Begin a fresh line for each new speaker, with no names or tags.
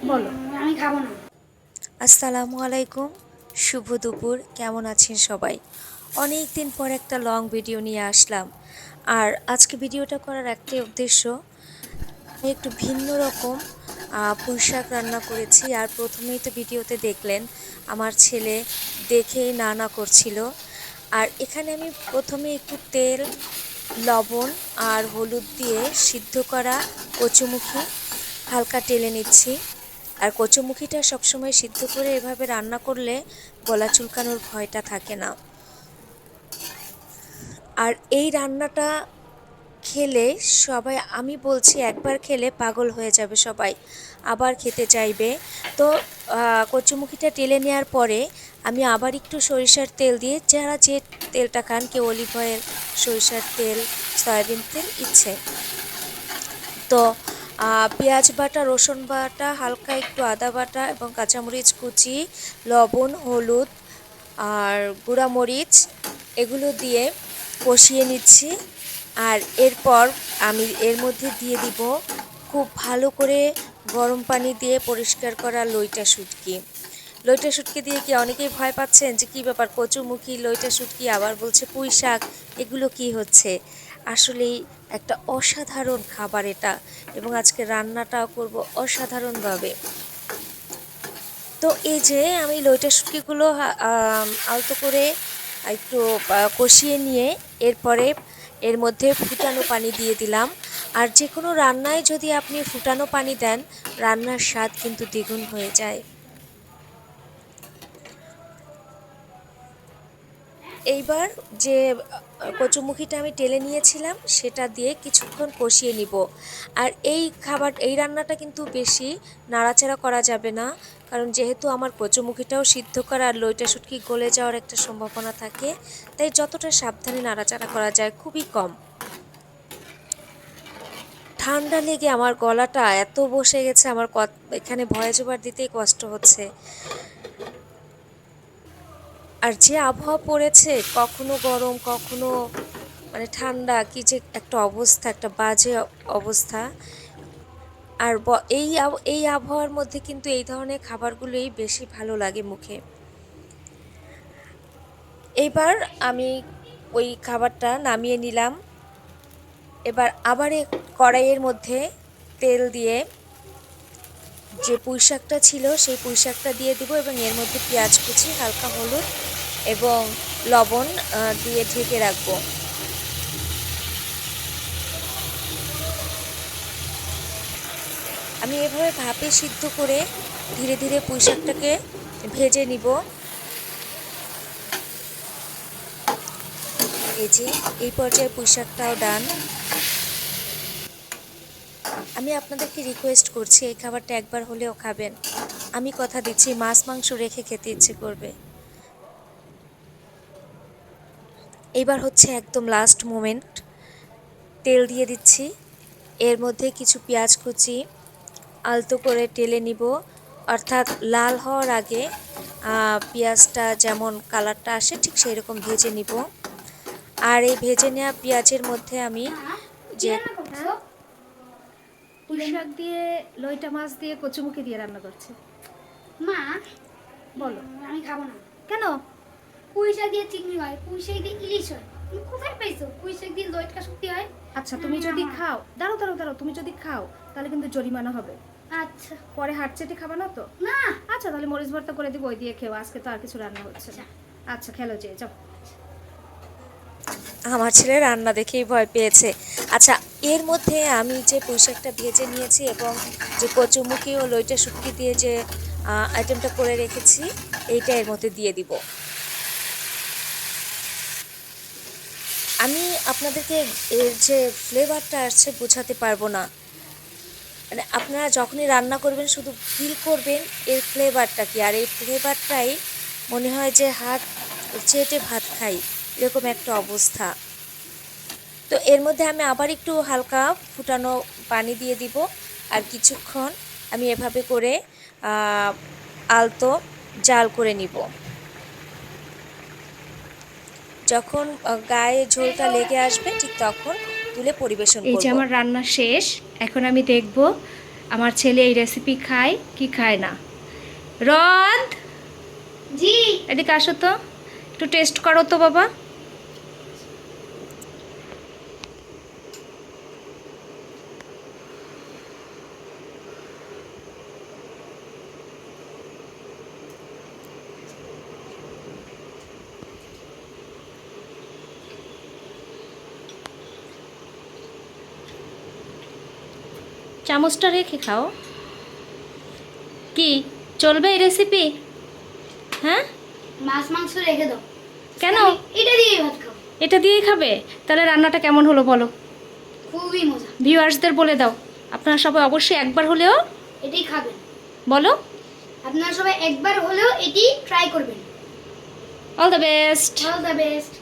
বলো।
আমি খাবো না।
আসসালামু আলাইকুম, শুভ দুপুর। কেমন আছেন সবাই? অনেক দিন পর একটা লং ভিডিও নিয়ে আসলাম। আর আজকে ভিডিওটা করার একটাই উদ্দেশ্য, আমি একটু ভিন্ন রকম পুঁই শাক রান্না করেছি। আর প্রথমেই তো ভিডিওতে দেখলেন আমার ছেলে দেখেই না না করছিল। আর এখানে আমি প্রথমে একটু তেল, লবণ আর হলুদ দিয়ে সিদ্ধ করা কচুমুখী হালকা টেলে নিচ্ছি। আর কচুমুখিটা সবসময় সিদ্ধ করে এভাবে রান্না করলে গলা চুলকানোর ভয়টা থাকে না। আর এই রান্নাটা খেলে সবাই, আমি বলছি একবার খেলে পাগল হয়ে যাবে সবাই, আবার খেতে চাইবে। তো কচুমুখিটা টেলে নেওয়ার পরে আমি আবার একটু সরিষার তেল দিয়ে, যারা যে তেলটা খান, কেউ অলিভ অয়েল, সরিষার তেল, সয়াবিন তেল, ইচ্ছে। তো পেঁয়াজ বাটা, রসুন বাটা, হালকা একটু আদা বাটা এবং কাঁচামরিচ কুচি, লবণ, হলুদ আর গুঁড়া মরিচ এগুলো দিয়ে কষিয়ে নিচ্ছি। আর এরপর আমি এর মধ্যে দিয়ে দিব খুব ভালো করে গরম পানি দিয়ে পরিষ্কার করা লইটা শুটকি। লইটা শুটকি দিয়ে কি অনেকেই ভয় পাচ্ছেন যে কী ব্যাপার, কচুমুখী লইটা শুটকি, আবার বলছে পুঁই শাক, এগুলো কি হচ্ছে? আসলেই একটা অসাধারণ খাবার এটা, এবং আজকে রান্নাটাও করব অসাধারণভাবে। তো এই যে আমি লইটা শুটকিগুলো আলতো করে একটু কষিয়ে নিয়ে এরপরে এর মধ্যে ফুটানো পানি দিয়ে দিলাম। আর যে কোনো রান্নায় যদি আপনি ফুটানো পানি দেন, রান্নার স্বাদ কিন্তু দ্বিগুণ হয়ে যায়। এইবার যে কচুমুখিটা আমি টেলে নিয়েছিলাম সেটা দিয়ে কিছুক্ষণ কষিয়ে নিব। আর এই রান্নাটা কিন্তু বেশি নাড়াচাড়া করা যাবে না, কারণ যেহেতু আমার কচুমুখিটাও সিদ্ধ করা আর লইটা শুটকি গলে যাওয়ার একটা সম্ভাবনা থাকে, তাই যতটা সাবধানে নাড়াচাড়া করা যায় খুবই কম। ঠান্ডা লেগে আমার গলাটা এত বসে গেছে, আমার এখানে ভয়েস ওভার দিতেই কষ্ট হচ্ছে। আর যে আবহাওয়া পড়েছে, কখনো গরম কখনো মানে ঠান্ডা, কি যে একটা অবস্থা, একটা বাজে অবস্থা। আর এই আবহাওয়ার মধ্যে কিন্তু এই ধরনের খাবারগুলোই বেশি ভালো লাগে মুখে। এইবার আমি ওই খাবারটা নামিয়ে নিলাম। এবার আবার কড়াইয়ের মধ্যে তেল দিয়ে যে পুঁই শাকটা ছিল সেই পুঁই শাকটা দিয়ে দিব, এবং এর মধ্যে পেঁয়াজ কুচি, হালকা হলুদ এবং লবণ দিয়ে ঢেকে রাখবো। আমি এভাবে ভাপে সিদ্ধ করে ধীরে ধীরে পুঁই শাকটাকে ভেজে নিব। এই যে এই পর্যায়ে পুঁই শাকটাও ডান। আমি আপনাদেরকে রিকোয়েস্ট করছি এই খাবারটা একবার হলেও খাবেন। আমি কথা দিচ্ছি, মাছ মাংস রেখে খেতে ইচ্ছে করবে। এবার হচ্ছে একদম লাস্ট মোমেন্ট, তেল দিয়ে দিচ্ছি। এর মধ্যে কিছু পেঁয়াজ কুচি আলতো করে টেলে নিব, অর্থাৎ লাল হওয়ার আগে পেঁয়াজটা যেমন কালারটা আসে ঠিক সেই রকম ভেজে নিব। আর এই ভেজে নেওয়া পেঁয়াজের মধ্যে আমি
কি
যে
রান্না করছো?
পুঁই শাক দিয়ে, লইটা মাছ দিয়ে কচুমুখি দিয়ে রান্না করছে।
মা,
বলো।
আমি খাবো না।
কেন?
পুঁই শাক দিয়ে চিংড়ি হয়, পুঁই শাক দিয়ে ইলিশ হয়। তুমি কোথায় পাইছো পুঁই শাক দিয়ে লটকা শুটকি হয়?
আচ্ছা তুমি যদি খাও, দাঁড়াও দাঁড়াও দাঁড়াও, তুমি যদি খাও তাহলে কিন্তু জরিমানা হবে।
আচ্ছা।
পরে হাট চেটে খাবে না তো?
না।
আচ্ছা তাহলে মরিচ ভর্তা করে দিব, ওই দিয়ে খেও, আজকে তো আর কিছু রান্না হচ্ছে না। আচ্ছা খেলো, যে যাও।
আমার ছেলে রান্না দেখেই ভয় পেয়েছে। আচ্ছা, এর মধ্যে আমি যে পুঁই শাকটা ভেজে নিয়েছি এবং যে কচুমুখী ও লইটা শুটকি দিয়ে যে আইটেমটা করে রেখেছি, এইটা এর মধ্যে দিয়ে দিব। আমি আপনাদেরকে এর যে ফ্লেভারটা আসছে বোঝাতে পারবো না। মানে আপনারা যখনই রান্না করবেন শুধু ফিল করবেন এর ফ্লেভারটা কি, আর এই ফ্লেভারটাই মনে হয় যে হাত চেটে ভাত খাই, এরকম একটা অবস্থা। তো এর মধ্যে আমি আবার একটু হালকা ফুটানো পানি দিয়ে দিব। আর কিছুক্ষণ আমি এভাবে করে আলতো জাল করে নিব। যখন গায়ে ঝোলটা লেগে আসবে ঠিক তখন তুলে পরিবেশন
এই যে
করব।
আমার রান্না শেষ, এখন আমি দেখব আমার ছেলে এই রেসিপি খায় কি খায় না। রদ,
জি।
এদিকে আসো তো, একটু টেস্ট করো তো বাবা। চামচটা রেখে খাও। কি চলবে এই রেসিপি? হ্যাঁ,
মাছ মাংস রেখে দাও।
কেন?
এটা দিয়ে ভাত খাও।
এটা দিয়েই খাবে? তাহলে রান্নাটা কেমন হলো বলো,
খুবই মজা।
ভিউয়ার্সদের বলে দাও। আপনারা সবাই অবশ্যই একবার হলেও
এটাই খাবেন।
বলো।
আপনারা সবাই একবার হলেও এটি ট্রাই করবেন।
All the best.
All the best.